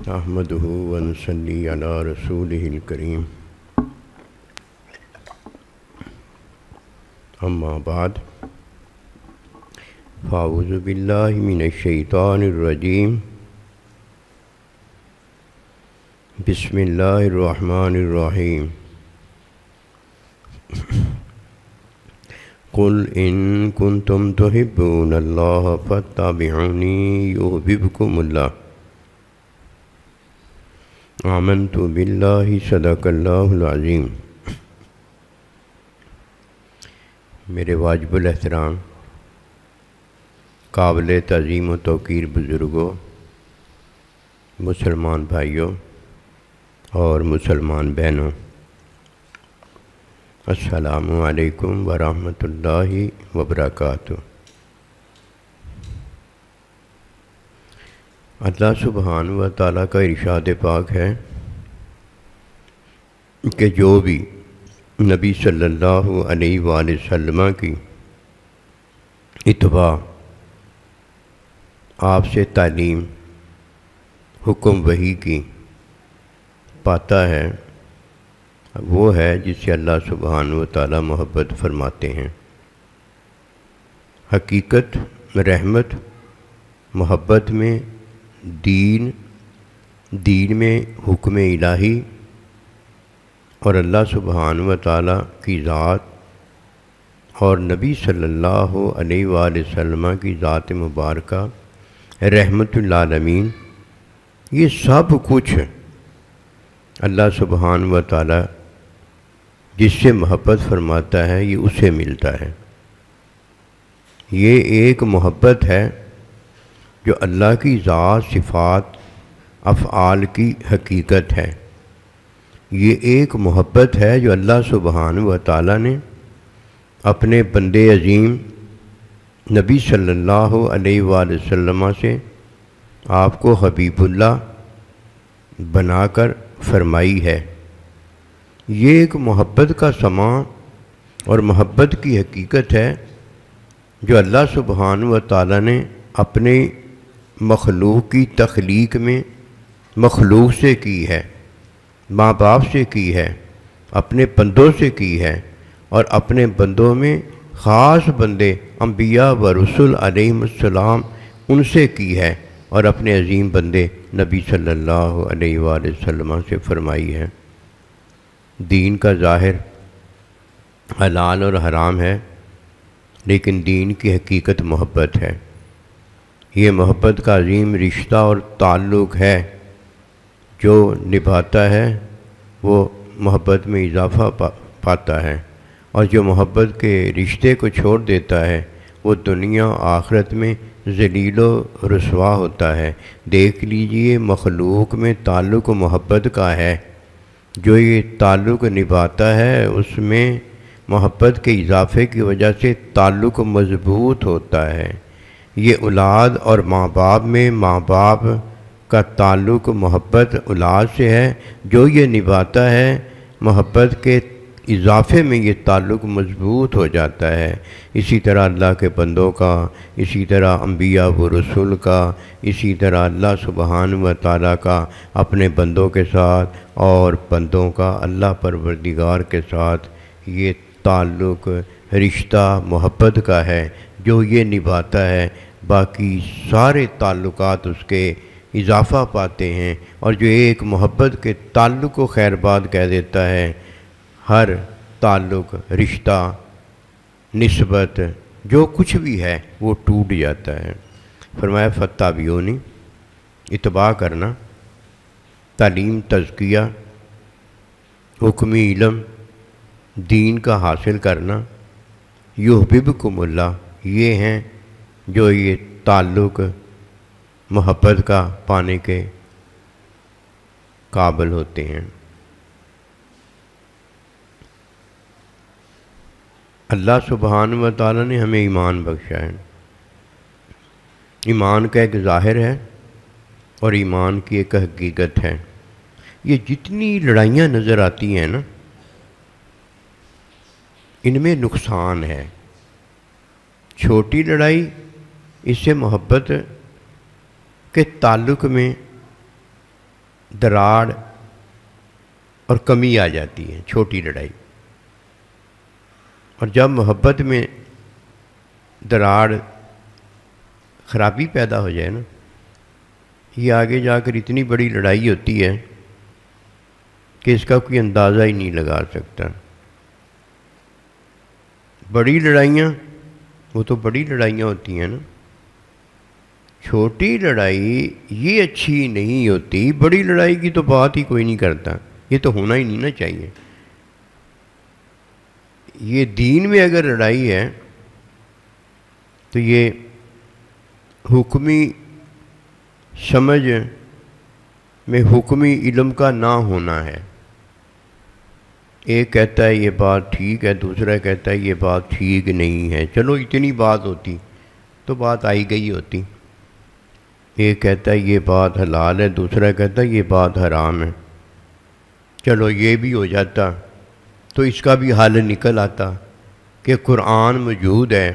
نحمده ونصلي على رسوله الكريم اما بعد فاعوذ بالله من الشيطان الرجيم بسم الله الرحمن الرحيم قل إن كنتم تحبون الله فاتبعوني يحببكم الله آمنت باللہ صدق اللہ العظیم۔ میرے واجب الاحترام قابل تعظیم و توقیر بزرگوں، مسلمان بھائیوں اور مسلمان بہنوں، السلام علیکم ورحمۃ اللہ وبرکاتہ۔ اللہ سبحانہ و تعالیٰ کا ارشاد پاک ہے کہ جو بھی نبی صلی اللہ علیہ وآلہ وسلم کی اتباع، آپ سے تعلیم، حکم وحی کی پاتا ہے، وہ ہے جس سے اللہ سبحانہ و تعالیٰ محبت فرماتے ہیں۔ حقیقت رحمت محبت میں دین میں حکم الہی اور اللہ سبحانہ و تعالیٰ کی ذات اور نبی صلی اللہ علیہ وآلہ وسلم کی ذات مبارکہ رحمت للعالمین، یہ سب کچھ اللہ سبحانہ و تعالیٰ جس سے محبت فرماتا ہے یہ اسے ملتا ہے۔ یہ ایک محبت ہے جو اللہ کی ذات، صفات، افعال کی حقیقت ہے۔ یہ ایک محبت ہے جو اللہ سبحانہ و تعالیٰ نے اپنے بندے عظیم نبی صلی اللہ علیہ وآلہ وسلم سے آپ کو حبیب اللہ بنا کر فرمائی ہے۔ یہ ایک محبت کا سماع اور محبت کی حقیقت ہے جو اللہ سبحانہ و تعالیٰ نے اپنے مخلوق کی تخلیق میں مخلوق سے کی ہے، ماں باپ سے کی ہے، اپنے بندوں سے کی ہے، اور اپنے بندوں میں خاص بندے انبیاء و رسول علیہم السلام ان سے کی ہے، اور اپنے عظیم بندے نبی صلی اللہ علیہ وآلہ وسلم سے فرمائی ہے۔ دین کا ظاہر حلال اور حرام ہے، لیکن دین کی حقیقت محبت ہے۔ یہ محبت کا عظیم رشتہ اور تعلق ہے، جو نبھاتا ہے وہ محبت میں اضافہ پاتا ہے، اور جو محبت کے رشتے کو چھوڑ دیتا ہے وہ دنیا آخرت میں ذلیل و رسوا ہوتا ہے۔ دیکھ لیجئے مخلوق میں تعلق محبت کا ہے، جو یہ تعلق نبھاتا ہے اس میں محبت کے اضافے کی وجہ سے تعلق مضبوط ہوتا ہے۔ یہ اولاد اور ماں باپ میں ماں باپ کا تعلق محبت اولاد سے ہے، جو یہ نبھاتا ہے محبت کے اضافے میں یہ تعلق مضبوط ہو جاتا ہے۔ اسی طرح اللہ کے بندوں کا، اسی طرح انبیاء و رسول کا، اسی طرح اللہ سبحانہ و تعالیٰ کا اپنے بندوں کے ساتھ اور بندوں کا اللہ پروردگار کے ساتھ یہ تعلق رشتہ محبت کا ہے، جو یہ نبھاتا ہے باقی سارے تعلقات اس کے اضافہ پاتے ہیں، اور جو ایک محبت کے تعلق کو خیر باد کہہ دیتا ہے، ہر تعلق، رشتہ، نسبت جو کچھ بھی ہے وہ ٹوٹ جاتا ہے۔ فرمایا فاتبعونی، اتباع کرنا، تعلیم، تزکیہ، حکمی علم، دین کا حاصل کرنا، یحببکم اللہ، یہ ہیں جو یہ تعلق محبت کا پانے کے قابل ہوتے ہیں۔ اللہ سبحانہ و تعالیٰ نے ہمیں ایمان بخشا ہے۔ ایمان کا ایک ظاہر ہے اور ایمان کی ایک حقیقت ہے۔ یہ جتنی لڑائیاں نظر آتی ہیں نا، ان میں نقصان ہے۔ چھوٹی لڑائی اس سے محبت کے تعلق میں دراڑ اور کمی آ جاتی ہے، چھوٹی لڑائی۔ اور جب محبت میں دراڑ خرابی پیدا ہو جائے نا، یہ آگے جا کر اتنی بڑی لڑائی ہوتی ہے کہ اس کا کوئی اندازہ ہی نہیں لگا سکتا۔ بڑی لڑائیاں وہ تو بڑی لڑائیاں ہوتی ہیں نا، چھوٹی لڑائی یہ اچھی نہیں ہوتی، بڑی لڑائی کی تو بات ہی کوئی نہیں کرتا، یہ تو ہونا ہی نہیں نا چاہیے۔ یہ دین میں اگر لڑائی ہے تو یہ حکمی سمجھ میں حکمی علم کا نہ ہونا ہے۔ ایک کہتا ہے یہ بات ٹھیک ہے، دوسرا کہتا ہے یہ بات ٹھیک نہیں ہے، چلو اتنی بات ہوتی تو بات آئی گئی ہوتی۔ ایک کہتا ہے یہ بات حلال ہے، دوسرا کہتا ہے یہ بات حرام ہے، چلو یہ بھی ہو جاتا تو اس کا بھی حل نکل آتا کہ قرآن موجود ہے،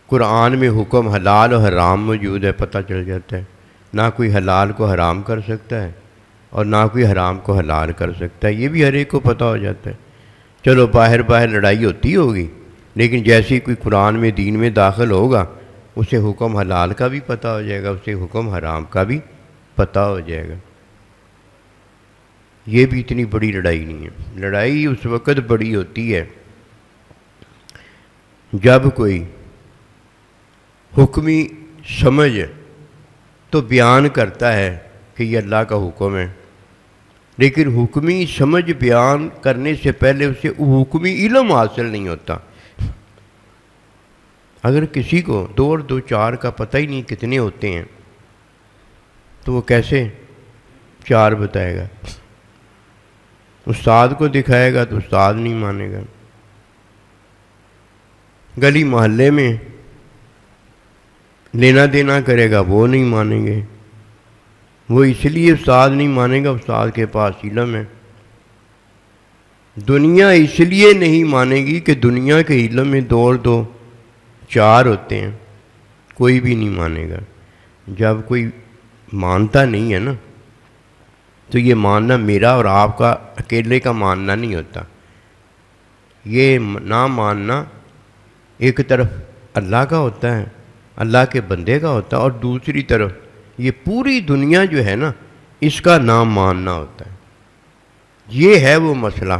قرآن میں حکم حلال و حرام موجود ہے، پتہ چل جاتا ہے۔ نہ کوئی حلال کو حرام کر سکتا ہے اور نہ کوئی حرام کو حلال کر سکتا ہے، یہ بھی ہر ایک کو پتہ ہو جاتا ہے۔ چلو باہر لڑائی ہوتی ہوگی، لیکن جیسے ہی کوئی قرآن میں دین میں داخل ہوگا اسے حکم حلال کا بھی پتہ ہو جائے گا، اسے حکم حرام کا بھی پتہ ہو جائے گا۔ یہ بھی اتنی بڑی لڑائی نہیں ہے۔ لڑائی اس وقت بڑی ہوتی ہے جب کوئی حکمی سمجھ تو بیان کرتا ہے کہ یہ اللہ کا حکم ہے، لیکن حکمی سمجھ بیان کرنے سے پہلے اسے حکمی علم حاصل نہیں ہوتا۔ اگر کسی کو 2 اور 2 4 کا پتہ ہی نہیں کتنے ہوتے ہیں تو وہ کیسے 4 بتائے گا؟ استاد کو دکھائے گا تو استاد نہیں مانے گا، گلی محلے میں لینا دینا کرے گا وہ نہیں مانیں گے۔ وہ اس لیے استاد نہیں مانے گا، استاد کے پاس علم ہے۔ دنیا اس لیے نہیں مانے گی کہ دنیا کے علم میں 2 اور 2 4 ہوتے ہیں، کوئی بھی نہیں مانے گا۔ جب کوئی مانتا نہیں ہے نا تو یہ ماننا میرا اور آپ کا اکیلے کا ماننا نہیں ہوتا، یہ نہ ماننا ایک طرف اللہ کا ہوتا ہے، اللہ کے بندے کا ہوتا ہے، اور دوسری طرف یہ پوری دنیا جو ہے نا اس کا نام ماننا ہوتا ہے۔ یہ ہے وہ مسئلہ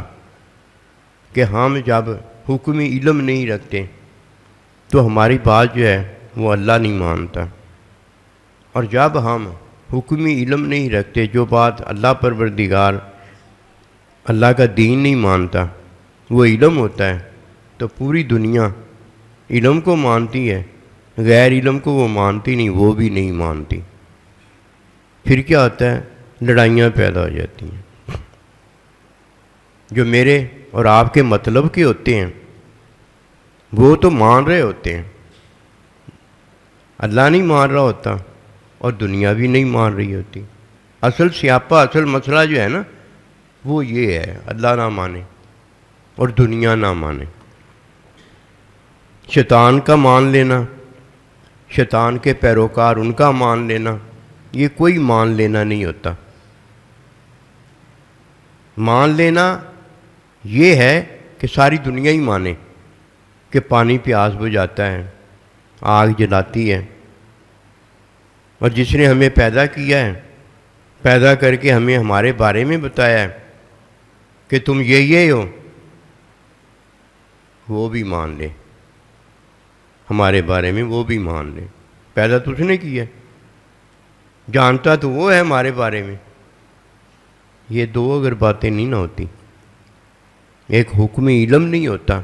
کہ ہم جب حکمی علم نہیں رکھتے تو ہماری بات جو ہے وہ اللہ نہیں مانتا، اور جب ہم حکمی علم نہیں رکھتے، جو بات اللہ پروردگار اللہ کا دین نہیں مانتا وہ علم ہوتا ہے، تو پوری دنیا علم کو مانتی ہے، غیر علم کو وہ مانتی نہیں، وہ بھی نہیں مانتی۔ پھر کیا ہوتا ہے؟ لڑائیاں پیدا ہو جاتی ہیں۔ جو میرے اور آپ کے مطلب کے ہوتے ہیں وہ تو مان رہے ہوتے ہیں، اللہ نہیں مان رہا ہوتا اور دنیا بھی نہیں مان رہی ہوتی۔ اصل سیاپا، اصل مسئلہ جو ہے نا وہ یہ ہے، اللہ نہ مانے اور دنیا نہ مانے۔ شیطان کا مان لینا، شیطان کے پیروکار ان کا مان لینا، یہ کوئی مان لینا نہیں ہوتا۔ مان لینا یہ ہے کہ ساری دنیا ہی مانے کہ پانی پیاس بجھاتا ہے، آگ جلاتی ہے، اور جس نے ہمیں پیدا کیا ہے، پیدا کر کے ہمیں ہمارے بارے میں بتایا ہے کہ تم یہ ہو، وہ بھی مان لے، ہمارے بارے میں وہ بھی مان لے۔ پیدا تو اس نے کیا ہے، جانتا تو وہ ہے ہمارے بارے میں۔ یہ 2 اگر باتیں نہیں نہ ہوتی، ایک حکمی علم نہیں ہوتا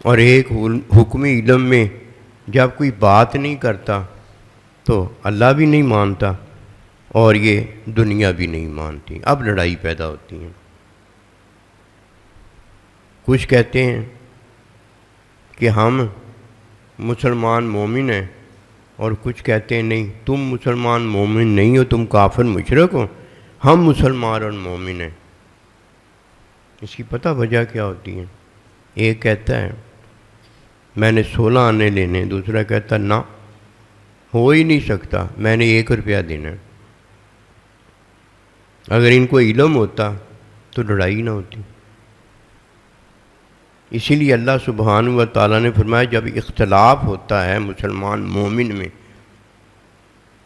اور ایک حکمی علم میں جب کوئی بات نہیں کرتا تو اللہ بھی نہیں مانتا اور یہ دنیا بھی نہیں مانتی، اب لڑائی پیدا ہوتی ہے۔ کچھ کہتے ہیں کہ ہم مسلمان مومن ہیں، اور کچھ کہتے ہیں نہیں، تم مسلمان مومن نہیں ہو، تم کافر مشرک ہو، ہم مسلمان اور مومن ہیں۔ اس کی پتہ وجہ کیا ہوتی ہے؟ ایک کہتا ہے میں نے 16 آنے لینے، دوسرا کہتا نہ، ہو ہی نہیں سکتا، میں نے 1 روپیہ دینا ہے۔ اگر ان کو علم ہوتا تو لڑائی نہ ہوتی۔ اسی لیے اللہ سبحانہ و تعالیٰ نے فرمایا جب اختلاف ہوتا ہے مسلمان مومن میں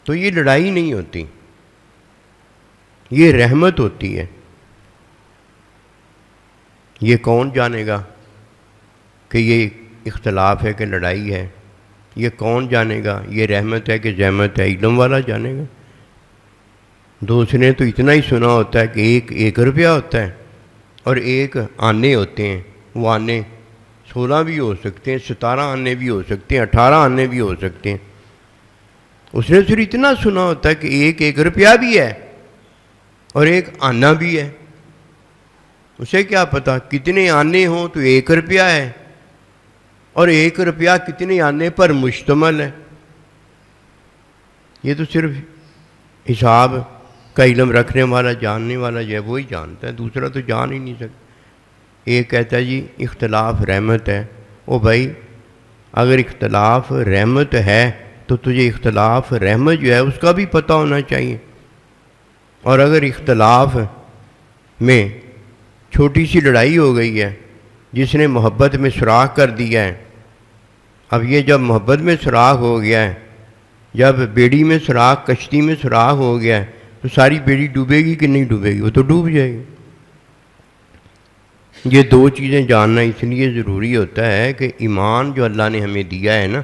تو یہ لڑائی نہیں ہوتی، یہ رحمت ہوتی ہے۔ یہ کون جانے گا کہ یہ اختلاف ہے کہ لڑائی ہے؟ یہ کون جانے گا یہ رحمت ہے کہ زحمت ہے؟ علم والا جانے گا۔ دوسرے تو اتنا ہی سنا ہوتا ہے کہ ایک روپیہ ہوتا ہے اور ایک آنے ہوتے ہیں، وہ آنے 16 بھی ہو سکتے ہیں، 17 آنے بھی ہو سکتے ہیں، 18 آنے بھی ہو سکتے ہیں۔ اس نے صرف اتنا سنا ہوتا ہے کہ ایک روپیہ بھی ہے اور ایک آنا بھی ہے۔ اسے کیا پتا کتنے آنے ہوں تو 1 روپیہ ہے اور 1 روپیہ کتنے آنے پر مشتمل ہے۔ یہ تو صرف حساب کا علم رکھنے والا جاننے والا جو ہے وہی جانتا ہے، دوسرا تو جان ہی نہیں سکتا۔ ایک کہتا ہے جی اختلاف رحمت ہے۔ او بھائی اگر اختلاف رحمت ہے تو تجھے اختلاف رحمت جو ہے اس کا بھی پتہ ہونا چاہیے۔ اور اگر اختلاف میں چھوٹی سی لڑائی ہو گئی ہے جس نے محبت میں سوراخ کر دیا ہے، اب یہ جب محبت میں سوراخ ہو گیا ہے، جب بیڑی میں سوراخ کشتی میں سوراخ ہو گیا ہے تو ساری بیڑی ڈوبے گی کہ نہیں ڈوبے گی؟ وہ تو ڈوب جائے گی۔ یہ 2 چیزیں جاننا اس لیے ضروری ہوتا ہے کہ ایمان جو اللہ نے ہمیں دیا ہے نا،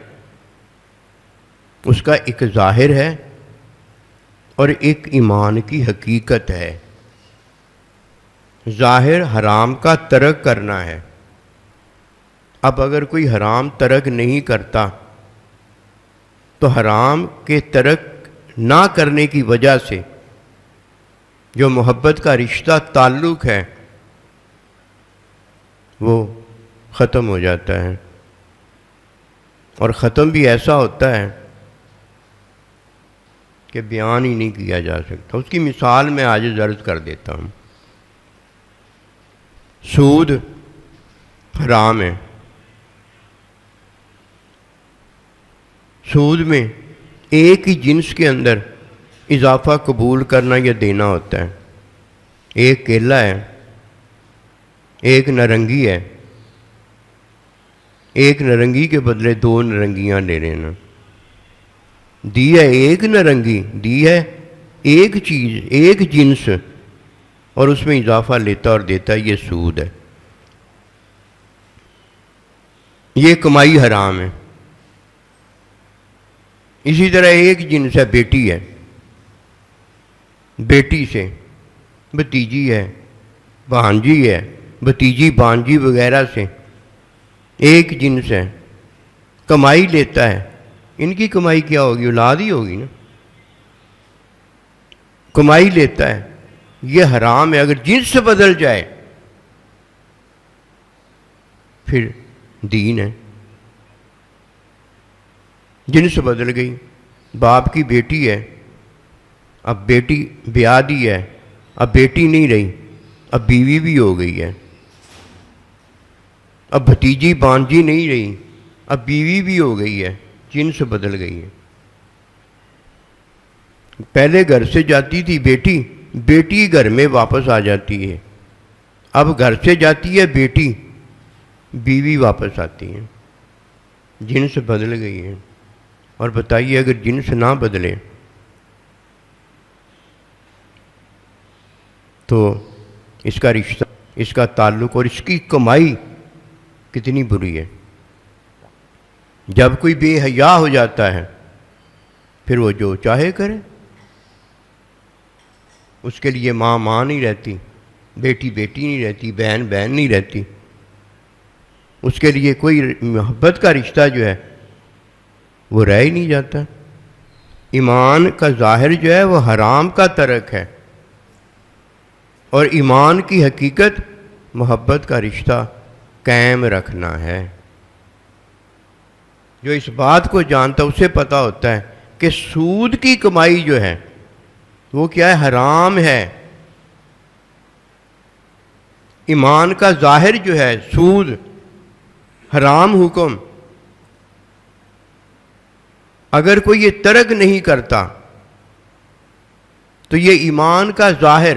اس کا ایک ظاہر ہے اور ایک ایمان کی حقیقت ہے۔ ظاہر حرام کا ترک کرنا ہے۔ اب اگر کوئی حرام ترک نہیں کرتا تو حرام کے ترک نہ کرنے کی وجہ سے جو محبت کا رشتہ تعلق ہے وہ ختم ہو جاتا ہے، اور ختم بھی ایسا ہوتا ہے کہ بیان ہی نہیں کیا جا سکتا۔ اس کی مثال میں آج عرض کر دیتا ہوں۔ سود حرام ہے۔ سود میں ایک ہی جنس کے اندر اضافہ قبول کرنا یا دینا ہوتا ہے۔ ایک کیلا ہے، ایک نارنگی ہے، ایک نارنگی کے بدلے 2 نارنگیاں لے لینا۔ دی ہے ایک نارنگی، دی ہے ایک چیز، ایک جنس، اور اس میں اضافہ لیتا اور دیتا، یہ سود ہے۔ یہ کمائی حرام ہے۔ اسی طرح ایک جنس ہے، بیٹی ہے، بیٹی سے بھتیجی ہے، بھانجی ہے، بھتیجی بھانجی وغیرہ سے ایک جنس ہے، کمائی لیتا ہے۔ ان کی کمائی کیا ہوگی؟ اولاد ہی ہوگی نا۔ کمائی لیتا ہے، یہ حرام ہے۔ اگر جنس بدل جائے پھر دین ہے۔ جنس بدل گئی، باپ کی بیٹی ہے، اب بیٹی بیاہ دی ہے، اب بیٹی نہیں رہی، اب بیوی بھی ہو گئی ہے۔ اب بھتیجی بانجی نہیں رہی، اب بیوی بھی ہو گئی ہے، جنس بدل گئی ہے۔ پہلے گھر سے جاتی تھی بیٹی، بیٹی گھر میں واپس آ جاتی ہے۔ اب گھر سے جاتی ہے بیٹی، بیوی واپس آتی ہے، جنس بدل گئی ہے۔ اور بتائیے اگر جنس نہ بدلے تو اس کا رشتہ، اس کا تعلق اور اس کی کمائی کتنی بری ہے۔ جب کوئی بے حیا ہو جاتا ہے پھر وہ جو چاہے کرے، اس کے لیے ماں ماں نہیں رہتی، بیٹی بیٹی نہیں رہتی، بہن بہن نہیں رہتی، اس کے لیے کوئی محبت کا رشتہ جو ہے وہ رہ ہی نہیں جاتا۔ ایمان کا ظاہر جو ہے وہ حرام کا ترک ہے، اور ایمان کی حقیقت محبت کا رشتہ قائم رکھنا ہے۔ جو اس بات کو جانتا ہے اسے پتہ ہوتا ہے کہ سود کی کمائی جو ہے وہ کیا ہے؟ حرام ہے۔ ایمان کا ظاہر جو ہے سود، حرام حکم، اگر کوئی یہ ترک نہیں کرتا تو یہ ایمان کا ظاہر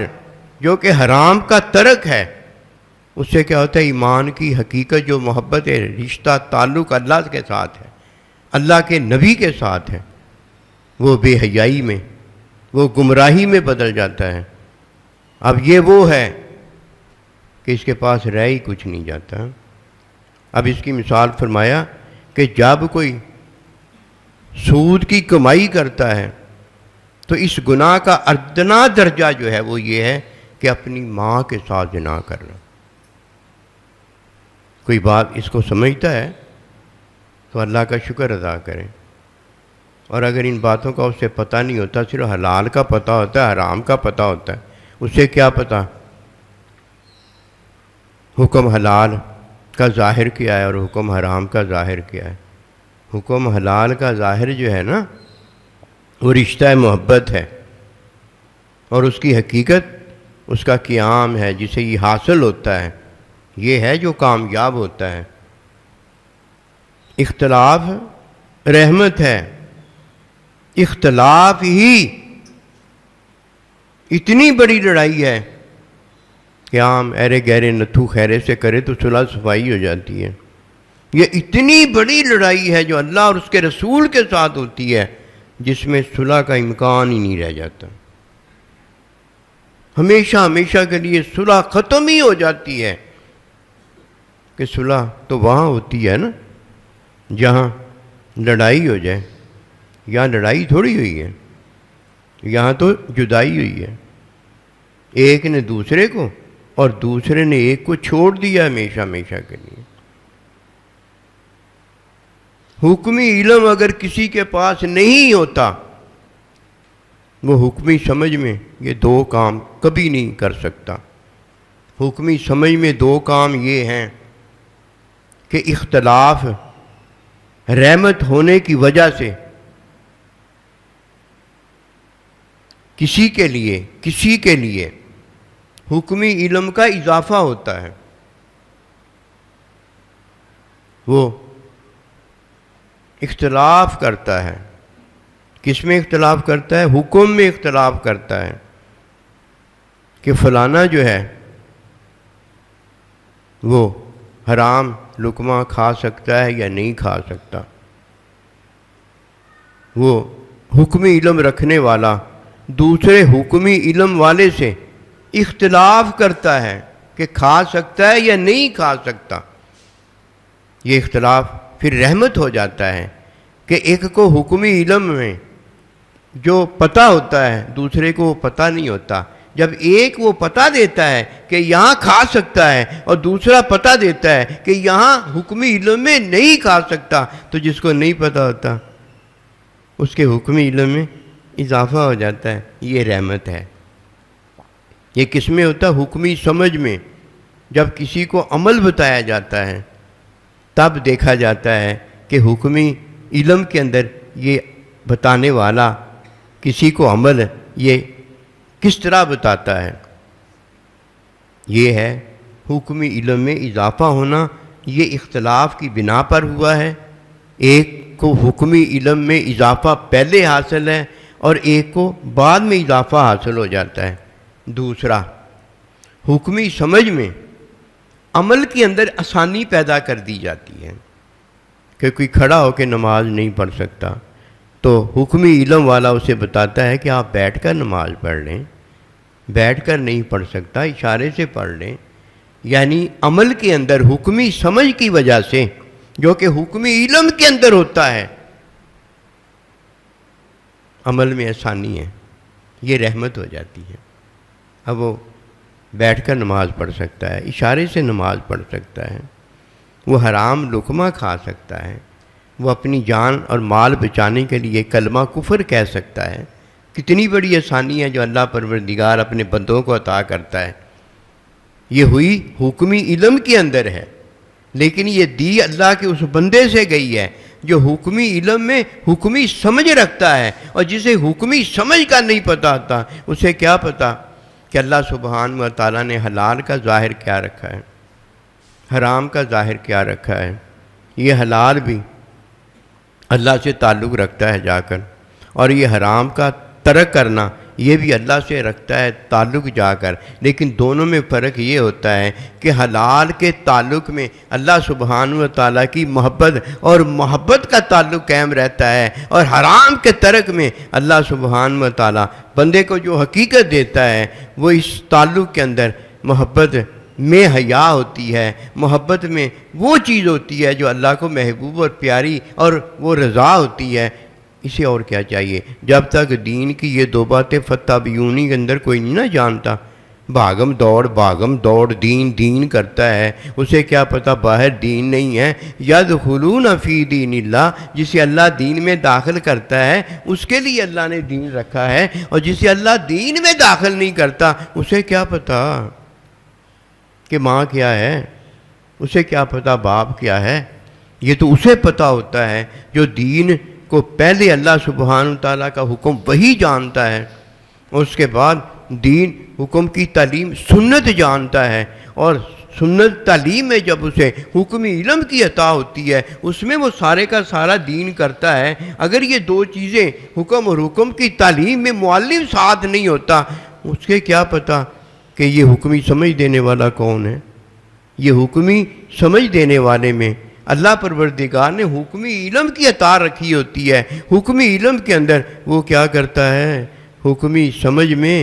جو کہ حرام کا ترک ہے، اس سے کیا ہوتا ہے؟ ایمان کی حقیقت جو محبت ہے، رشتہ تعلق اللہ کے ساتھ ہے، اللہ کے نبی کے ساتھ ہے، وہ بے حیائی میں، وہ گمراہی میں بدل جاتا ہے۔ اب یہ وہ ہے کہ اس کے پاس رہ ہی کچھ نہیں جاتا۔ اب اس کی مثال فرمایا کہ جب کوئی سود کی کمائی کرتا ہے تو اس گناہ کا ادنا درجہ جو ہے وہ یہ ہے کہ اپنی ماں کے ساتھ زنا کرنا۔ کوئی بات اس کو سمجھتا ہے تو اللہ کا شکر ادا کریں، اور اگر ان باتوں کا اسے پتہ نہیں ہوتا، صرف حلال کا پتہ ہوتا ہے، حرام کا پتہ ہوتا ہے، اسے کیا پتہ حکم حلال کا ظاہر کیا ہے اور حکم حرام کا ظاہر کیا ہے۔ حکم حلال کا ظاہر جو ہے نا وہ رشتہ محبت ہے، اور اس کی حقیقت اس کا قیام ہے، جسے یہ حاصل ہوتا ہے، یہ ہے جو کامیاب ہوتا ہے۔ اختلاف رحمت ہے، اختلاف ہی اتنی بڑی لڑائی ہے کہ عام ایرے گہرے نتھو خیرے سے کرے تو صلح صفائی ہو جاتی ہے۔ یہ اتنی بڑی لڑائی ہے جو اللہ اور اس کے رسول کے ساتھ ہوتی ہے، جس میں صلح کا امکان ہی نہیں رہ جاتا، ہمیشہ ہمیشہ کے لیے صلح ختم ہی ہو جاتی ہے۔ کہ صلح تو وہاں ہوتی ہے نا جہاں لڑائی ہو جائے، یہاں لڑائی تھوڑی ہوئی ہے، یہاں تو جدائی ہوئی ہے، ایک نے دوسرے کو اور دوسرے نے ایک کو چھوڑ دیا ہمیشہ ہمیشہ کے لیے۔ حکمی علم اگر کسی کے پاس نہیں ہوتا، وہ حکمی سمجھ میں یہ دو کام کبھی نہیں کر سکتا۔ حکمی سمجھ میں دو کام یہ ہیں کہ اختلاف رحمت ہونے کی وجہ سے کسی کے لیے حکمی علم کا اضافہ ہوتا ہے، وہ اختلاف کرتا ہے۔ کس میں اختلاف کرتا ہے؟ حکم میں اختلاف کرتا ہے کہ فلانا جو ہے وہ حرام لقمہ کھا سکتا ہے یا نہیں کھا سکتا۔ وہ حکمی علم رکھنے والا دوسرے حکمی علم والے سے اختلاف کرتا ہے کہ کھا سکتا ہے یا نہیں کھا سکتا۔ یہ اختلاف پھر رحمت ہو جاتا ہے کہ ایک کو حکمی علم میں جو پتہ ہوتا ہے دوسرے کو وہ پتہ نہیں ہوتا۔ جب ایک وہ پتہ دیتا ہے کہ یہاں کھا سکتا ہے اور دوسرا پتہ دیتا ہے کہ یہاں حکمی علم میں نہیں کھا سکتا، تو جس کو نہیں پتہ ہوتا اس کے حکمی علم میں اضافہ ہو جاتا ہے۔ یہ رحمت ہے۔ یہ کس میں ہوتا ہے؟ حکمی سمجھ میں۔ جب کسی کو عمل بتایا جاتا ہے تب دیکھا جاتا ہے کہ حکمی علم کے اندر یہ بتانے والا کسی کو عمل یہ کس طرح بتاتا ہے۔ یہ ہے حکمی علم میں اضافہ ہونا۔ یہ اختلاف کی بنا پر ہوا ہے۔ ایک کو حکمی علم میں اضافہ پہلے حاصل ہے اور ایک کو بعد میں اضافہ حاصل ہو جاتا ہے۔ دوسرا، حکمی سمجھ میں عمل کے اندر آسانی پیدا کر دی جاتی ہے کہ کوئی کھڑا ہو کے نماز نہیں پڑھ سکتا تو حکمی علم والا اسے بتاتا ہے کہ آپ بیٹھ کر نماز پڑھ لیں۔ بیٹھ کر نہیں پڑھ سکتا، اشارے سے پڑھ لیں۔ یعنی عمل کے اندر حکمی سمجھ کی وجہ سے جو کہ حکمی علم کے اندر ہوتا ہے، عمل میں آسانی ہے، یہ رحمت ہو جاتی ہے۔ اب وہ بیٹھ کر نماز پڑھ سکتا ہے، اشارے سے نماز پڑھ سکتا ہے، وہ حرام لقمہ کھا سکتا ہے، وہ اپنی جان اور مال بچانے کے لیے کلمہ کفر کہہ سکتا ہے۔ کتنی بڑی آسانی ہے جو اللہ پروردگار اپنے بندوں کو عطا کرتا ہے۔ یہ ہوئی حکمی علم کے اندر ہے، لیکن یہ دی اللہ کے اس بندے سے گئی ہے جو حکمی علم میں حکمی سمجھ رکھتا ہے، اور جسے حکمی سمجھ کا نہیں پتہ ہوتا اسے کیا پتہ کہ اللہ سبحانہ و تعالیٰ نے حلال کا ظاہر کیا رکھا ہے، حرام کا ظاہر کیا رکھا ہے۔ یہ حلال بھی اللہ سے تعلق رکھتا ہے جا کر، اور یہ حرام کا ترک کرنا یہ بھی اللہ سے رکھتا ہے تعلق جا کر، لیکن دونوں میں فرق یہ ہوتا ہے کہ حلال کے تعلق میں اللہ سبحانہ و تعالیٰ کی محبت اور محبت کا تعلق قائم رہتا ہے، اور حرام کے ترک میں اللہ سبحانہ و تعالیٰ بندے کو جو حقیقت دیتا ہے وہ اس تعلق کے اندر محبت میں حیا ہوتی ہے، محبت میں وہ چیز ہوتی ہے جو اللہ کو محبوب اور پیاری، اور وہ رضا ہوتی ہے۔ اسے اور کیا چاہیے؟ جب تک دین کی یہ دو باتیں فتح بیونی کے اندر کوئی نہیں نہ جانتا، بھاگم دوڑ دین کرتا ہے، اسے کیا پتہ باہر دین نہیں ہے۔ یدخلون فی دین اللہ، جسے اللہ دین میں داخل کرتا ہے اس کے لیے اللہ نے دین رکھا ہے، اور جسے اللہ دین میں داخل نہیں کرتا اسے کیا پتہ کہ ماں کیا ہے، اسے کیا پتہ باپ کیا ہے۔ یہ تو اسے پتہ ہوتا ہے جو دین کو پہلے اللہ سبحانہ تعالیٰ کا حکم وہی جانتا ہے، اور اس کے بعد دین حکم کی تعلیم سنت جانتا ہے، اور سنت تعلیم میں جب اسے حکمی علم کی عطا ہوتی ہے اس میں وہ سارے کا سارا دین کرتا ہے۔ اگر یہ دو چیزیں حکم اور حکم کی تعلیم میں معلم ساتھ نہیں ہوتا، اس کے کیا پتہ کہ یہ حکمی سمجھ دینے والا کون ہے۔ یہ حکمی سمجھ دینے والے میں اللہ پروردگار نے حکمی علم کی عطا رکھی ہوتی ہے۔ حکمی علم کے اندر وہ کیا کرتا ہے؟ حکمی سمجھ میں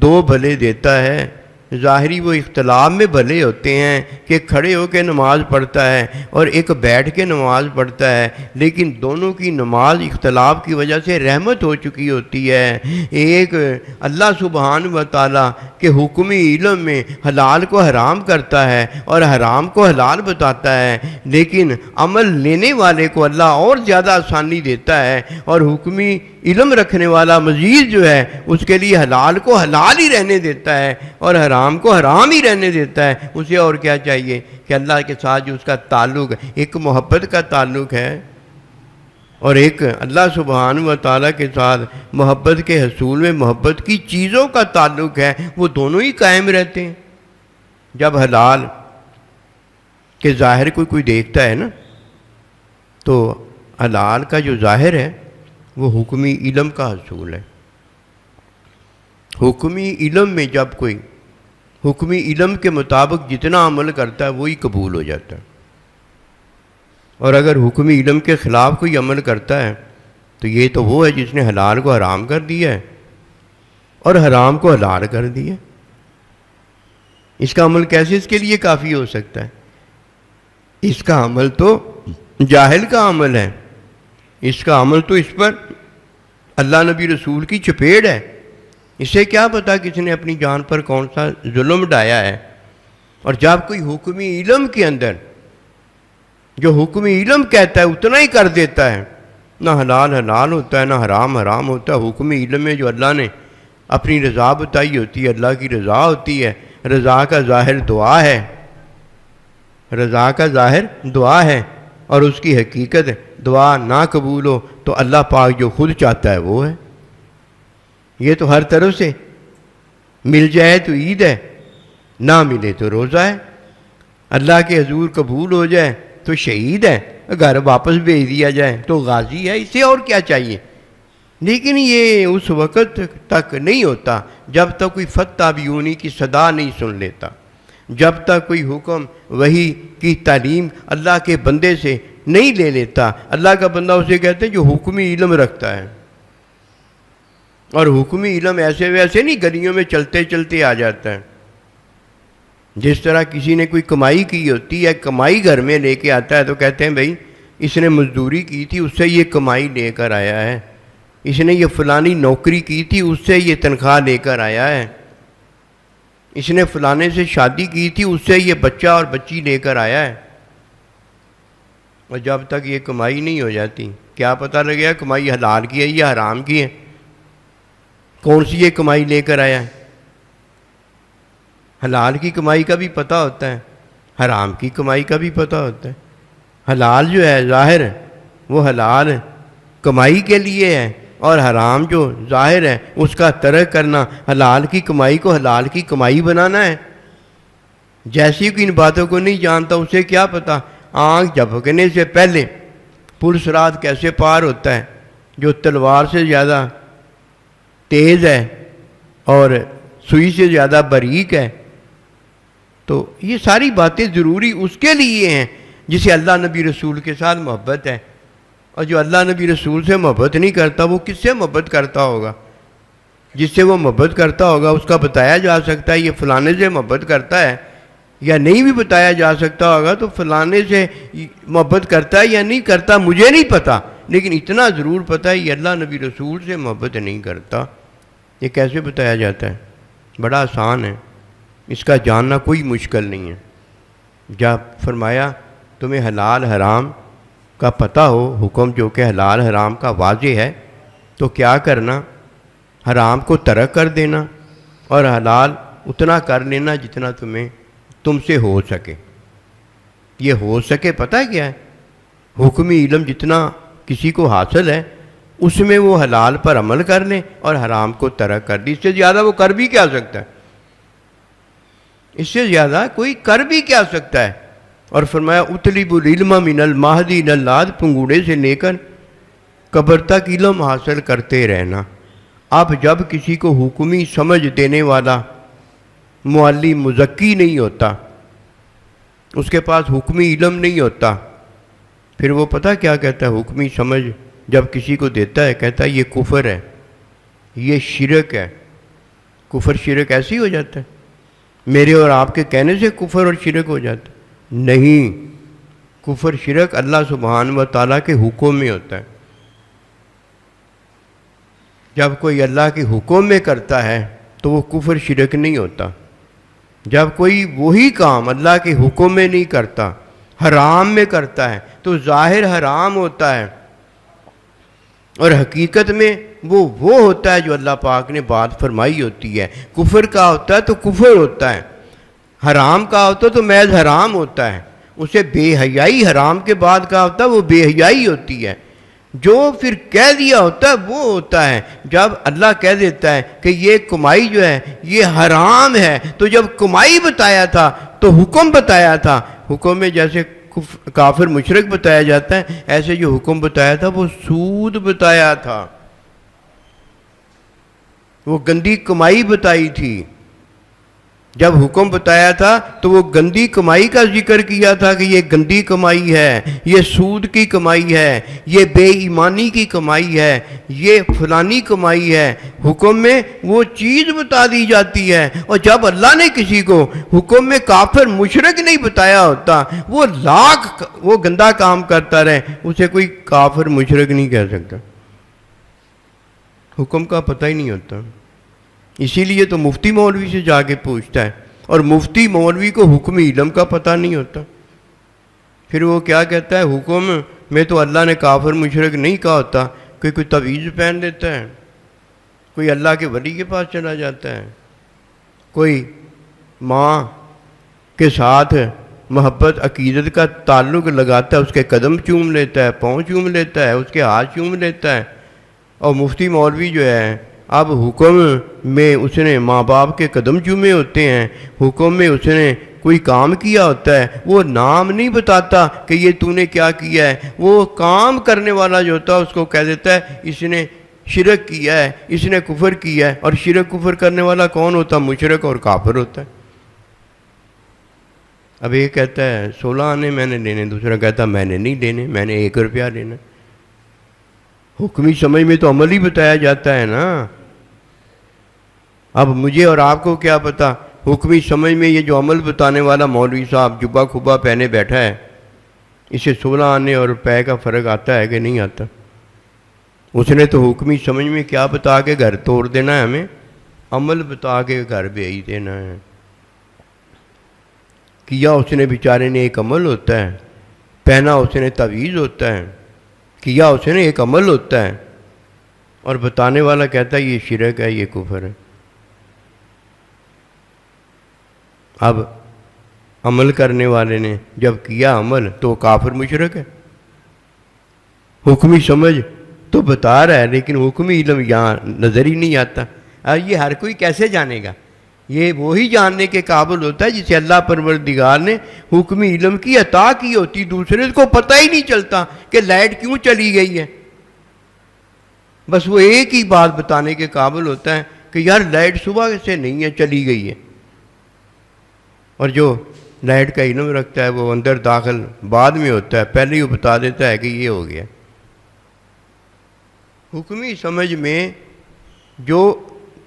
دو بھلے دیتا ہے۔ ظاہری وہ اختلاف میں بھلے ہوتے ہیں کہ کھڑے ہو کے نماز پڑھتا ہے اور ایک بیٹھ کے نماز پڑھتا ہے، لیکن دونوں کی نماز اختلاف کی وجہ سے رحمت ہو چکی ہوتی ہے۔ ایک اللہ سبحانہ و تعالیٰ کے حکمی علم میں حلال کو حرام کرتا ہے اور حرام کو حلال بتاتا ہے، لیکن عمل لینے والے کو اللہ اور زیادہ آسانی دیتا ہے، اور حکمی علم رکھنے والا مزید جو ہے اس کے لیے حلال کو حلال ہی رہنے دیتا ہے اور حرام کو حرام ہی رہنے دیتا ہے۔ اسے اور کیا چاہیے کہ اللہ کے ساتھ جو اس کا تعلق ایک محبت کا تعلق ہے، اور ایک اللہ سبحانہ و تعالیٰ کے ساتھ محبت کے حصول میں محبت کی چیزوں کا تعلق ہے، وہ دونوں ہی قائم رہتے ہیں۔ جب حلال کے ظاہر کو کوئی دیکھتا ہے نا، تو حلال کا جو ظاہر ہے وہ حکمی علم کا حصول ہے۔ حکمی علم میں جب کوئی حکمی علم کے مطابق جتنا عمل کرتا ہے وہی قبول ہو جاتا ہے، اور اگر حکمی علم کے خلاف کوئی عمل کرتا ہے تو یہ تو وہ ہے جس نے حلال کو حرام کر دیا ہے اور حرام کو حلال کر دیا۔ اس کا عمل کیسے اس کے لیے کافی ہو سکتا ہے؟ اس کا عمل تو جاہل کا عمل ہے، اس کا عمل تو اس پر اللہ نبی رسول کی چپیڑ ہے۔ اسے کیا پتا کس نے اپنی جان پر کون سا ظلم ڈایا ہے۔ اور جب کوئی حکمی علم کے اندر جو حکمی علم کہتا ہے اتنا ہی کر دیتا ہے، نہ حلال حلال ہوتا ہے نہ حرام حرام ہوتا ہے۔ حکمی علم میں جو اللہ نے اپنی رضا بتائی ہوتی ہے، اللہ کی رضا ہوتی ہے، رضا کا ظاہر دعا ہے، رضا کا ظاہر دعا ہے، اور اس کی حقیقت دعا نہ قبول ہو تو اللہ پاک جو خود چاہتا ہے وہ ہے۔ یہ تو ہر طرف سے مل جائے تو عید ہے، نہ ملے تو روزہ ہے، اللہ کے حضور قبول ہو جائے تو شہید ہے، گھر واپس بھیج دیا جائے تو غازی ہے۔ اسے اور کیا چاہیے؟ لیکن یہ اس وقت تک نہیں ہوتا جب تک کوئی فتح بیونی کی صدا نہیں سن لیتا، جب تک کوئی حکم وحی کی تعلیم اللہ کے بندے سے نہیں لے لیتا۔ اللہ کا بندہ اسے کہتے ہیں جو حکمی علم رکھتا ہے، اور حکمی علم ایسے ویسے نہیں گلیوں میں چلتے چلتے آ جاتا ہے۔ جس طرح کسی نے کوئی کمائی کی ہوتی ہے، کمائی گھر میں لے کے آتا ہے تو کہتے ہیں بھائی اس نے مزدوری کی تھی اس سے یہ کمائی لے کر آیا ہے، اس نے یہ فلانی نوکری کی تھی اس سے یہ تنخواہ لے کر آیا ہے، اس نے فلانے سے شادی کی تھی اس سے یہ بچہ اور بچی لے کر آیا ہے۔ اور جب تک یہ کمائی نہیں ہو جاتی کیا پتہ لگے کمائی حلال کی ہے یا حرام کی ہے؟ کون سی یہ کمائی لے کر آیا ہے؟ حلال کی کمائی کا بھی پتہ ہوتا ہے، حرام کی کمائی کا بھی پتہ ہوتا ہے۔ حلال جو ہے ظاہر وہ حلال کمائی کے لیے ہے، اور حرام جو ظاہر ہے اس کا ترک کرنا حلال کی کمائی کو حلال کی کمائی بنانا ہے۔ جیسی کہ ان باتوں کو نہیں جانتا اسے کیا پتہ آنکھ جھپکنے سے پہلے پل صراط کیسے پار ہوتا ہے، جو تلوار سے زیادہ تیز ہے اور سوئی سے زیادہ باریک ہے. تو یہ ساری باتیں ضروری اس کے لیے ہیں جسے اللہ نبی رسول کے ساتھ محبت ہے. اور جو اللہ نبی رسول سے محبت نہیں کرتا وہ کس سے محبت کرتا ہوگا؟ جس سے وہ محبت کرتا ہوگا اس کا بتایا جا سکتا ہے یہ فلانے سے محبت کرتا ہے، یا نہیں بھی بتایا جا سکتا ہوگا تو فلانے سے محبت کرتا ہے یا نہیں کرتا مجھے نہیں پتا، لیکن اتنا ضرور پتہ ہے یہ اللہ نبی رسول سے محبت نہیں کرتا. یہ کیسے بتایا جاتا ہے؟ بڑا آسان ہے، اس کا جاننا کوئی مشکل نہیں ہے. جب فرمایا تمہیں حلال حرام کا پتہ ہو، حکم جو کہ حلال حرام کا واضح ہے، تو کیا کرنا؟ حرام کو ترک کر دینا اور حلال اتنا کر لینا جتنا تم سے ہو سکے. یہ ہو سکے پتہ کیا ہے؟ حکمی علم جتنا کسی کو حاصل ہے اس میں وہ حلال پر عمل کر لیں اور حرام کو ترک کر دیں. اس سے زیادہ وہ کر بھی کیا سکتا ہے؟ اس سے زیادہ کوئی کر بھی کیا سکتا ہے؟ اور فرمایا اطلب العلم من المہدی الی اللحد، پنگوڑے سے لے کر قبر تک علم حاصل کرتے رہنا. اب جب کسی کو حکمی سمجھ دینے والا معلم مزکی نہیں ہوتا، اس کے پاس حکمی علم نہیں ہوتا، پھر وہ پتہ کیا کہتا ہے؟ حکمی سمجھ جب کسی کو دیتا ہے کہتا ہے یہ کفر ہے، یہ شرک ہے. کفر شرک ایسے ہی ہو جاتا ہے؟ میرے اور آپ کے کہنے سے کفر اور شرک ہو جاتا ہے؟ نہیں، کفر شرک اللہ سبحانہ و تعالیٰ کے حکم میں ہوتا ہے. جب کوئی اللہ کے حکم میں کرتا ہے تو وہ کفر شرک نہیں ہوتا. جب کوئی وہی کام اللہ کے حکم میں نہیں کرتا، حرام میں کرتا ہے، تو ظاہر حرام ہوتا ہے اور حقیقت میں وہ ہوتا ہے جو اللہ پاک نے بات فرمائی ہوتی ہے. کفر کا ہوتا ہے تو کفر ہوتا ہے، حرام کا ہوتا ہے تو محض حرام ہوتا ہے. اسے بے حیائی حرام کے بعد کا ہوتا ہے وہ بے حیائی ہوتی ہے. جو پھر کہہ دیا ہوتا ہے وہ ہوتا ہے. جب اللہ کہہ دیتا ہے کہ یہ کمائی جو ہے یہ حرام ہے، تو جب کمائی بتایا تھا تو حکم بتایا تھا. حکم میں جیسے کافر مشرک بتایا جاتا ہے، ایسے جو حکم بتایا تھا وہ سود بتایا تھا، وہ گندی کمائی بتائی تھی. جب حکم بتایا تھا تو وہ گندی کمائی کا ذکر کیا تھا کہ یہ گندی کمائی ہے، یہ سود کی کمائی ہے، یہ بے ایمانی کی کمائی ہے، یہ فلانی کمائی ہے. حکم میں وہ چیز بتا دی جاتی ہے. اور جب اللہ نے کسی کو حکم میں کافر مشرک نہیں بتایا ہوتا، وہ لاکھ وہ گندا کام کرتا رہے، اسے کوئی کافر مشرک نہیں کہہ سکتا. حکم کا پتہ ہی نہیں ہوتا. اسی لیے تو مفتی مولوی سے جا کے پوچھتا ہے، اور مفتی مولوی کو حکمی علم کا پتہ نہیں ہوتا. پھر وہ کیا کہتا ہے؟ حکم میں تو اللہ نے کافر مشرک نہیں کہا ہوتا. کوئی تعویذ پہن لیتا ہے، کوئی اللہ کے ولی کے پاس چلا جاتا ہے، کوئی ماں کے ساتھ محبت عقیدت کا تعلق لگاتا ہے، اس کے قدم چوم لیتا ہے، پاؤں چوم لیتا ہے، اس کے ہاتھ چوم لیتا ہے. اور مفتی مولوی جو ہے اب حکم میں اس نے ماں باپ کے قدم چومے ہوتے ہیں، حکم میں اس نے کوئی کام کیا ہوتا ہے، وہ نام نہیں بتاتا کہ یہ تو نے کیا کیا ہے. وہ کام کرنے والا جو ہوتا ہے اس کو کہہ دیتا ہے اس نے شرک کیا ہے، اس نے کفر کیا ہے. اور شرک کفر کرنے والا کون ہوتا؟ مشرک اور کافر ہوتا ہے. اب ایک کہتا ہے 16 آنے میں نے لینے، دوسرا کہتا میں نے نہیں لینے، میں نے 1 روپیہ لینا. حکمی سمجھ میں تو عمل ہی بتایا جاتا ہے نا. اب مجھے اور آپ کو کیا پتا حکمی سمجھ میں یہ جو عمل بتانے والا مولوی صاحب جبہ کھبا پہنے بیٹھا ہے، اسے 16 آنے اور روپے کا فرق آتا ہے کہ نہیں آتا؟ اس نے تو حکمی سمجھ میں کیا بتا کے گھر توڑ دینا ہے، ہمیں عمل بتا کے گھر بھیج دینا ہے. کیا اس نے بیچارے نے ایک عمل ہوتا ہے، پہنا اس نے تعویذ ہوتا ہے، کیا اس نے ایک عمل ہوتا ہے، اور بتانے والا کہتا ہے یہ شرک ہے، یہ کفر ہے. اب عمل کرنے والے نے جب کیا عمل تو کافر مشرک ہے. حکمی سمجھ تو بتا رہا ہے لیکن حکمی علم یہاں نظر ہی نہیں آتا. اب یہ ہر کوئی کیسے جانے گا؟ یہ وہی جاننے کے قابل ہوتا ہے جسے اللہ پروردگار نے حکمی علم کی عطا کی ہوتی. دوسرے کو پتہ ہی نہیں چلتا کہ لائٹ کیوں چلی گئی ہے. بس وہ ایک ہی بات بتانے کے قابل ہوتا ہے کہ یار لائٹ صبح سے نہیں ہے، چلی گئی ہے، اور جو لائٹ کا علم رکھتا ہے وہ اندر داخل بعد میں ہوتا ہے، پہلے ہی وہ بتا دیتا ہے کہ یہ ہو گیا۔ حکمی سمجھ میں جو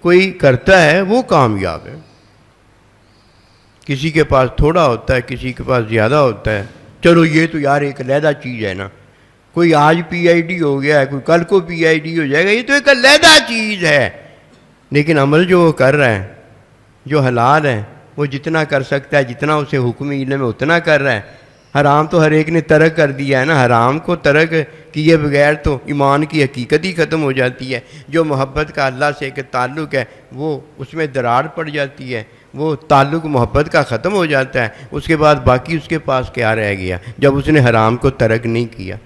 کوئی کرتا ہے وہ کامیاب ہے۔ کسی کے پاس تھوڑا ہوتا ہے، کسی کے پاس زیادہ ہوتا ہے، چلو یہ تو یار ایک علیحدہ چیز ہے نا، کوئی آج پی آئی ڈی ہو گیا ہے، کوئی کل کو پی آئی ڈی ہو جائے گا، یہ تو ایک علیحدہ چیز ہے۔ لیکن عمل جو وہ کر رہا ہے، جو حلال ہے، وہ جتنا کر سکتا ہے، جتنا اسے حکمی علم ہے اتنا کر رہا ہے۔ حرام تو ہر ایک نے ترک کر دیا ہے نا، حرام کو ترک کیے بغیر تو ایمان کی حقیقت ہی ختم ہو جاتی ہے۔ جو محبت کا اللہ سے ایک تعلق ہے وہ اس میں درار پڑ جاتی ہے، وہ تعلق محبت کا ختم ہو جاتا ہے، اس کے بعد باقی اس کے پاس کیا رہ گیا جب اس نے حرام کو ترک نہیں کیا۔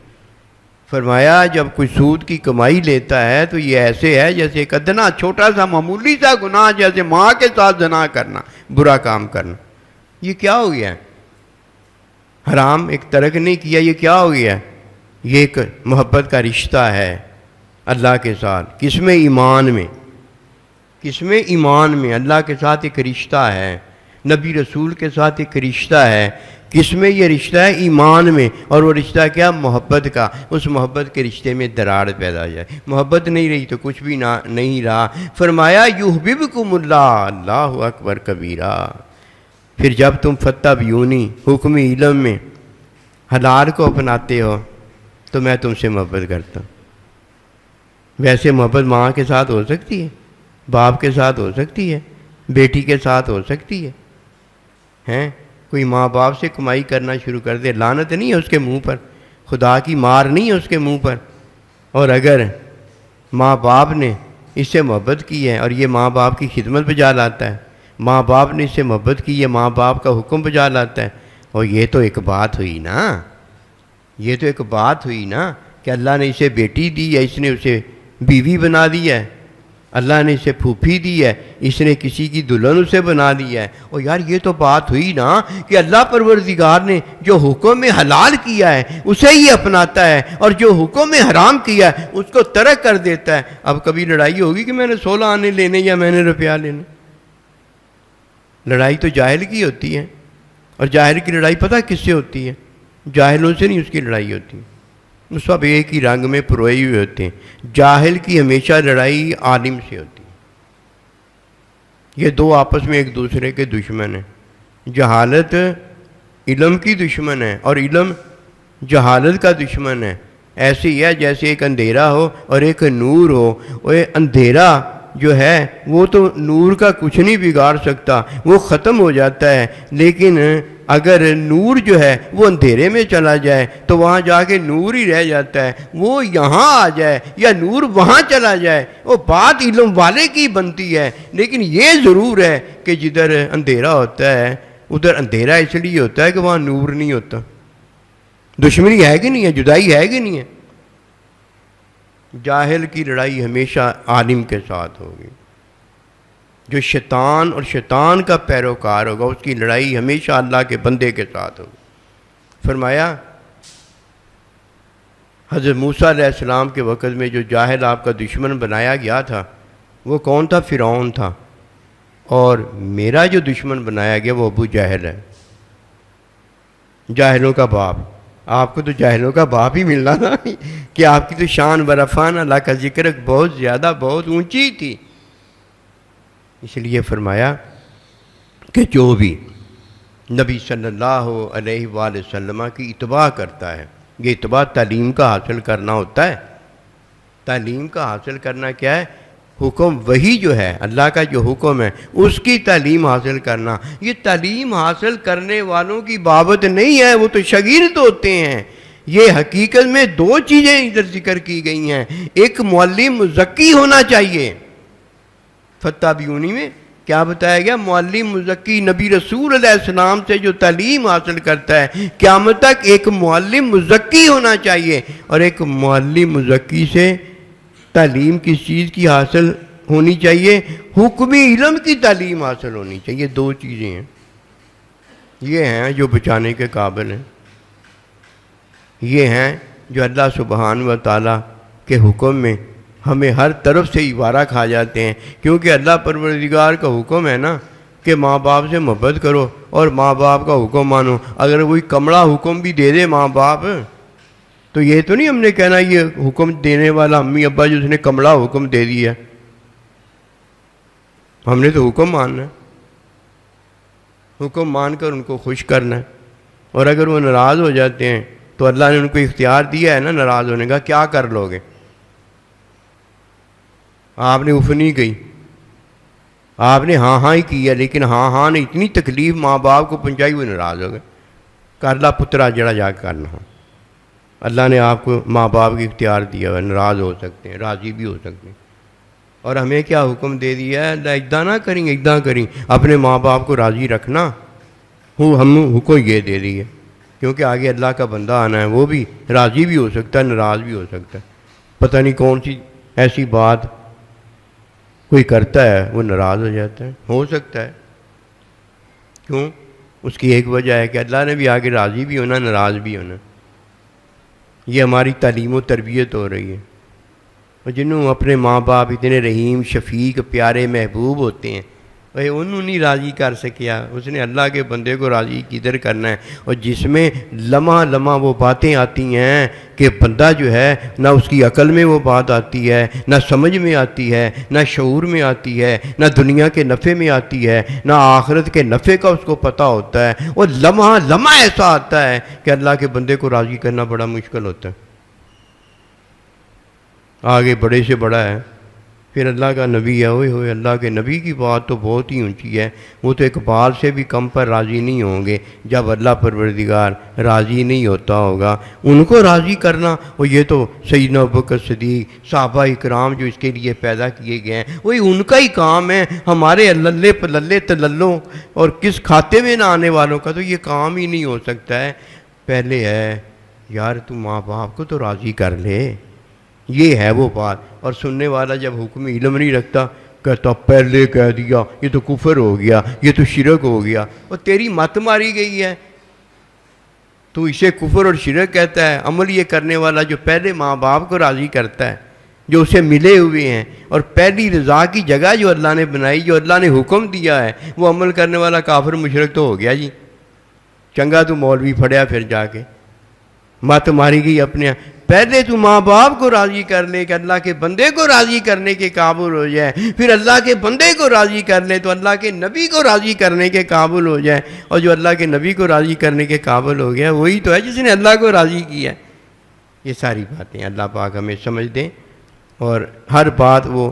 فرمایا جب کوئی سود کی کمائی لیتا ہے تو یہ ایسے ہے جیسے ایک ادنا چھوٹا سا معمولی سا گناہ، جیسے ماں کے ساتھ زنا کرنا، برا کام کرنا۔ یہ کیا ہو گیا ہے؟ حرام ایک ترک نہیں کیا، یہ کیا ہو گیا؟ یہ ایک محبت کا رشتہ ہے اللہ کے ساتھ، کس میں؟ ایمان میں۔ کس میں؟ ایمان میں۔ اللہ کے ساتھ ایک رشتہ ہے، نبی رسول کے ساتھ ایک رشتہ ہے۔ کس میں یہ رشتہ ہے؟ ایمان میں۔ اور وہ رشتہ کیا؟ محبت کا۔ اس محبت کے رشتے میں درار پیدا ہو جائے، محبت نہیں رہی تو کچھ بھی نہیں رہا۔ فرمایا یحببکم اللہ، اللہ اکبر کبیرہ۔ پھر جب تم فتبعونی حکمی علم میں حلال کو اپناتے ہو تو میں تم سے محبت کرتا ہوں۔ ویسے محبت ماں کے ساتھ ہو سکتی ہے، باپ کے ساتھ ہو سکتی ہے، بیٹی کے ساتھ ہو سکتی ہے۔ کوئی ماں باپ سے کمائی کرنا شروع کر دے، لعنت نہیں ہے اس کے منہ پر، خدا کی مار نہیں ہے اس کے منہ پر۔ اور اگر ماں باپ نے اس سے محبت کی ہے اور یہ ماں باپ کی خدمت بجا لاتا ہے، ماں باپ نے اس سے محبت کی ہے، ماں باپ کا حکم بجا لاتا ہے، اور یہ تو ایک بات ہوئی نا، یہ تو ایک بات ہوئی نا کہ اللہ نے اسے بیٹی دی ہے، اس نے اسے بیوی بنا دی ہے، اللہ نے اسے پھوپھی دی ہے، اس نے کسی کی دلہن اسے بنا دی ہے۔ اور یار یہ تو بات ہوئی نا کہ اللہ پروردگار نے جو حکم میں حلال کیا ہے اسے ہی اپناتا ہے، اور جو حکم میں حرام کیا ہے اس کو ترک کر دیتا ہے۔ اب کبھی لڑائی ہوگی کہ میں نے 16 آنے لینے یا میں نے روپیہ لینے؟ لڑائی تو جاہل کی ہوتی ہے، اور جاہل کی لڑائی پتہ کس سے ہوتی ہے؟ جاہلوں سے نہیں اس کی لڑائی ہوتی، وہ سب ایک ہی رنگ میں پروئے ہوئے ہوتے ہیں۔ جاہل کی ہمیشہ لڑائی عالم سے ہوتی ہے۔ یہ دو آپس میں ایک دوسرے کے دشمن ہیں۔ جہالت علم کی دشمن ہے اور علم جہالت کا دشمن ہے۔ ایسے ہی ہے جیسے ایک اندھیرا ہو اور ایک نور ہو۔ وہ اندھیرا جو ہے وہ تو نور کا کچھ نہیں بگاڑ سکتا، وہ ختم ہو جاتا ہے، لیکن اگر نور جو ہے وہ اندھیرے میں چلا جائے تو وہاں جا کے نور ہی رہ جاتا ہے، وہ یہاں آ جائے یا نور وہاں چلا جائے وہ بات علم والے کی بنتی ہے۔ لیکن یہ ضرور ہے کہ جدھر اندھیرا ہوتا ہے ادھر اندھیرا اس لیے ہوتا ہے کہ وہاں نور نہیں ہوتا۔ دشمنی ہے کہ نہیں ہے؟ جدائی ہے کہ نہیں ہے؟ جاہل کی لڑائی ہمیشہ عالم کے ساتھ ہوگی۔ جو شیطان اور شیطان کا پیروکار ہوگا اس کی لڑائی ہمیشہ اللہ کے بندے کے ساتھ ہوگی۔ فرمایا حضرت موسیٰ علیہ السلام کے وقت میں جو جاہل آپ کا دشمن بنایا گیا تھا وہ کون تھا؟ فرعون تھا، اور میرا جو دشمن بنایا گیا وہ ابو جہل ہے، جاہلوں کا باپ۔ آپ کو تو جاہلوں کا باپ ہی ملنا تھا کہ آپ کی تو شان برفان اللہ کا ذکر بہت زیادہ بہت اونچی تھی۔ اس لیے فرمایا کہ جو بھی نبی صلی اللہ علیہ وآلہ وسلم کی اتباع کرتا ہے، یہ اتباع تعلیم کا حاصل کرنا ہوتا ہے۔ تعلیم کا حاصل کرنا کیا ہے؟ حکم وہی جو ہے اللہ کا جو حکم ہے اس کی تعلیم حاصل کرنا۔ یہ تعلیم حاصل کرنے والوں کی بابت نہیں ہے، وہ تو شاگرد ہوتے ہیں۔ یہ حقیقت میں دو چیزیں ادھر ذکر کی گئی ہیں، ایک معلم مزکی ہونا چاہیے۔ فتبعونی میں کیا بتایا گیا؟ معلم مزکی، نبی رسول علیہ السلام سے جو تعلیم حاصل کرتا ہے قیامت تک ایک معلم مزکی ہونا چاہیے، اور ایک معلم مزکی سے تعلیم کس چیز کی حاصل ہونی چاہیے؟ حکمی علم کی تعلیم حاصل ہونی چاہیے۔ دو چیزیں ہیں، یہ ہیں جو بچانے کے قابل ہیں، یہ ہیں جو اللہ سبحانہ و تعالیٰ کے حکم میں ہمیں ہر طرف سے ایوارہ کھا جاتے ہیں، کیونکہ اللہ پروردگار کا حکم ہے نا کہ ماں باپ سے محبت کرو اور ماں باپ کا حکم مانو۔ اگر کوئی کمڑا حکم بھی دے دے ماں باپ، تو یہ تو نہیں ہم نے کہنا یہ حکم دینے والا امی ابا جو اس نے کمڑا حکم دے دیا، ہم نے تو حکم ماننا ہے، حکم مان کر ان کو خوش کرنا ہے۔ اور اگر وہ ناراض ہو جاتے ہیں تو اللہ نے ان کو اختیار دیا ہے نا ناراض ہونے کا، کیا کر لو گے؟ آپ نے اف نہیں گئی، آپ نے ہاں ہاں ہی کیا، لیکن ہاں ہاں نے اتنی تکلیف ماں باپ کو پہنچائی ہوئی ناراض ہو گئے۔ کر لا پترا جڑا جا کے کرنا ہو۔ اللہ نے آپ کو ماں باپ کی اختیار دیا ہے، ناراض ہو سکتے ہیں، راضی بھی ہو سکتے ہیں۔ اور ہمیں کیا حکم دے دیا ہے؟ اللہ ادا نہ کریں ادا کریں، اپنے ماں باپ کو راضی رکھنا، ہم حکم یہ دے دیے، کیونکہ آگے اللہ کا بندہ آنا ہے، وہ بھی راضی بھی ہو سکتا ہے، ناراض بھی ہو سکتا ہے۔ پتہ نہیں کون سی ایسی بات کوئی کرتا ہے وہ ناراض ہو جاتا ہے، ہو سکتا ہے۔ کیوں؟ اس کی ایک وجہ ہے کہ اللہ نے بھی آگے راضی بھی ہونا، ناراض بھی ہونا۔ یہ ہماری تعلیم و تربیت ہو رہی ہے۔ اور جنہوں اپنے ماں باپ اتنے رحیم شفیق پیارے محبوب ہوتے ہیں، وہ انہوں نہیں راضی کر سکیا، اس نے اللہ کے بندے کو راضی کدھر کرنا ہے؟ اور جس میں لمحہ لمحہ وہ باتیں آتی ہیں کہ بندہ جو ہے نہ اس کی عقل میں وہ بات آتی ہے، نہ سمجھ میں آتی ہے، نہ شعور میں آتی ہے، نہ دنیا کے نفع میں آتی ہے، نہ آخرت کے نفع کا اس کو پتہ ہوتا ہے۔ وہ لمحہ لمحہ ایسا آتا ہے کہ اللہ کے بندے کو راضی کرنا بڑا مشکل ہوتا ہے۔ آگے بڑے سے بڑا ہے، پھر اللہ کا نبی ہے، ہوئے ہوئے اللہ کے نبی کی بات تو بہت ہی اونچی ہے، وہ تو ایک بال سے بھی کم پر راضی نہیں ہوں گے جب اللہ پروردگار راضی نہیں ہوتا ہوگا۔ ان کو راضی کرنا، وہ یہ تو سیدنا ابوبکر صدیق صحابہ اکرام جو اس کے لیے پیدا کیے گئے ہیں، وہی ان کا ہی کام ہے۔ ہمارے اللہ پللے تللوں اور کس کھاتے میں نہ آنے والوں کا تو یہ کام ہی نہیں ہو سکتا ہے۔ پہلے ہے یار تو ماں باپ کو تو راضی کر لے، یہ ہے وہ بات۔ اور سننے والا جب حکم علم نہیں رکھتا، کہتا پہلے کہہ دیا یہ تو کفر ہو گیا، یہ تو شرک ہو گیا، اور تیری مت ماری گئی ہے، تو اسے کفر اور شرک کہتا ہے؟ عمل یہ کرنے والا جو پہلے ماں باپ کو راضی کرتا ہے، جو اسے ملے ہوئے ہیں، اور پہلی رضا کی جگہ جو اللہ نے بنائی، جو اللہ نے حکم دیا ہے، وہ عمل کرنے والا کافر مشرک تو ہو گیا جی۔ چنگا تو مولوی پھڑیا پھر جا کے، مت ماری گئی اپنے۔ پہلے تو ماں باپ کو راضی کر لے کہ اللہ کے بندے کو راضی کرنے کے قابل ہو جائے، پھر اللہ کے بندے کو راضی کر لے تو اللہ کے نبی کو راضی کرنے کے قابل ہو جائے، اور جو اللہ کے نبی کو راضی کرنے کے قابل ہو گیا وہی تو ہے جس نے اللہ کو راضی کیا۔ یہ ساری باتیں اللہ پاک ہمیں سمجھ دیں، اور ہر بات وہ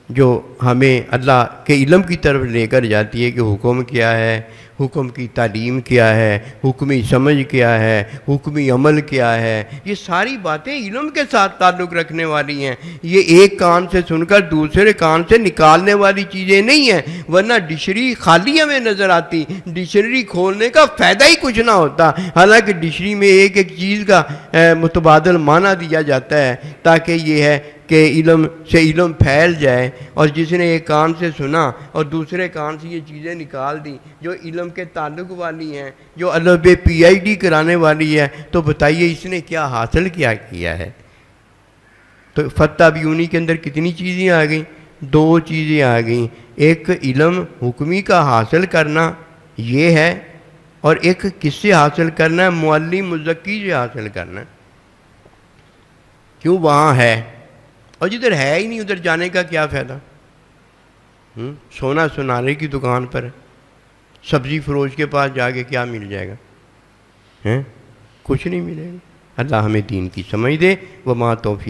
جو ہمیں اللہ کے علم کی طرف لے کر جاتی ہے کہ حکم کیا ہے، حکم کی تعلیم کیا ہے، حکمی سمجھ کیا ہے، حکمی عمل کیا ہے، یہ ساری باتیں علم کے ساتھ تعلق رکھنے والی ہیں۔ یہ ایک کان سے سن کر دوسرے کان سے نکالنے والی چیزیں نہیں ہیں، ورنہ ڈکشنری خالی ہمیں نظر آتی، ڈکشنری کھولنے کا فائدہ ہی کچھ نہ ہوتا۔ حالانکہ ڈکشنری میں ایک ایک چیز کا متبادل معنی دیا جاتا ہے تاکہ یہ ہے کہ علم سے علم پھیل جائے، اور جس نے ایک کان سے سنا اور دوسرے کان سے یہ چیزیں نکال دیں جو علم کے تعلق والی ہیں، جو الف ب پی ایچ ڈی کرانے والی ہے، تو بتائیے اس نے کیا حاصل کیا ہے؟ تو فتح بیونی کے اندر کتنی چیزیں آ گئیں؟ دو چیزیں آ گئیں، ایک علم حکمی کا حاصل کرنا یہ ہے، اور ایک کس سے حاصل کرنا ہے؟ معلم مزکی سے حاصل کرنا ہے۔ کیوں؟ وہاں ہے، اور جدھر ہے ہی نہیں ادھر جانے کا کیا فائدہ؟ سونا سنارے کی دکان پر سبزی فروش کے پاس جا کے کیا مل جائے گا؟ کچھ نہیں ملے گا۔ اللہ ہمیں دین کی سمجھ دے۔ وما توفیق